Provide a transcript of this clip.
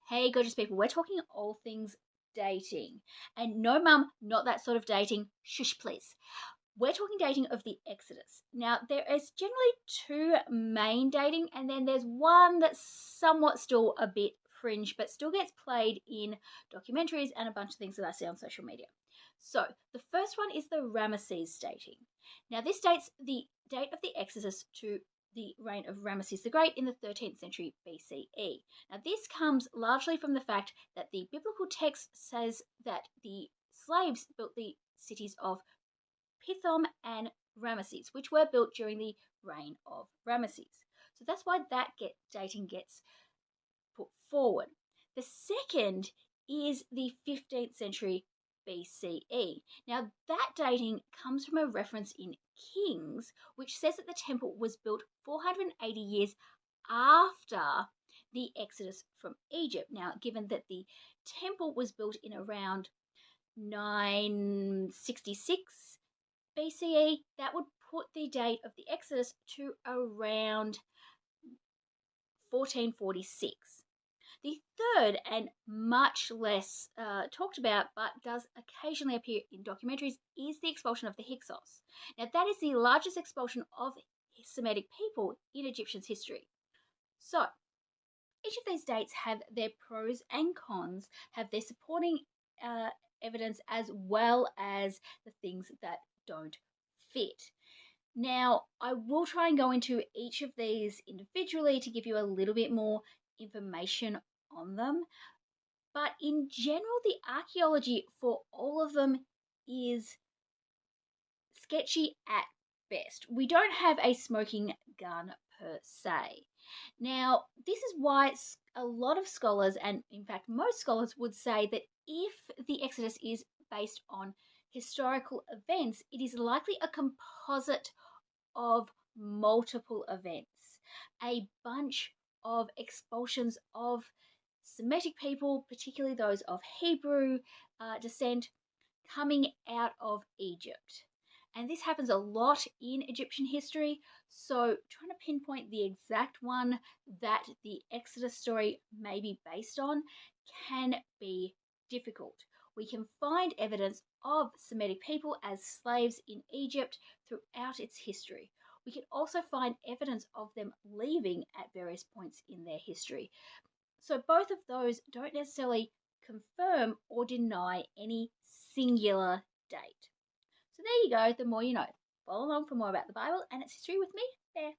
Hey, gorgeous people, we're talking all things dating. And no, mum, not that sort of dating. Shush, please. We're talking dating of the Exodus. Now, there is generally two main dating, and then there's one that's somewhat still a bit fringe, but still gets played in documentaries and a bunch of things that I see on social media. So, the first one is the Ramesses dating. Now, this dates the date of the Exodus to the reign of Ramesses the Great in the 13th century BCE. Now, this comes largely from the fact that the biblical text says that the slaves built the cities of Pithom and Ramesses, which were built during the reign of Ramesses. So that's why dating gets put forward. The second is the 15th century BCE. Now, that dating comes from a reference in Kings, which says that the temple was built 480 years after the exodus from Egypt. Now, given that the temple was built in around 966 BCE, that would put the date of the exodus to around 1446. The third, and much less talked about, but does occasionally appear in documentaries, is the expulsion of the Hyksos. Now, that is the largest expulsion of Semitic people in Egyptian's history. So, each of these dates have their pros and cons, have their supporting evidence, as well as the things that don't fit. Now, I will try and go into each of these individually to give you a little bit more information on them. But in general, the archaeology for all of them is sketchy at best. We don't have a smoking gun per se. Now, this is why a lot of scholars, and in fact most scholars, would say that if the Exodus is based on historical events, it is likely a composite of multiple events, a bunch of expulsions of Semitic people, particularly those of Hebrew descent, coming out of Egypt. And this happens a lot in Egyptian history, so trying to pinpoint the exact one that the Exodus story may be based on can be difficult. We can find evidence of Semitic people as slaves in Egypt throughout its history. We can also find evidence of them leaving at various points in their history. So both of those don't necessarily confirm or deny any singular date. So there you go, the more you know. Follow along for more about the Bible and its history with me there.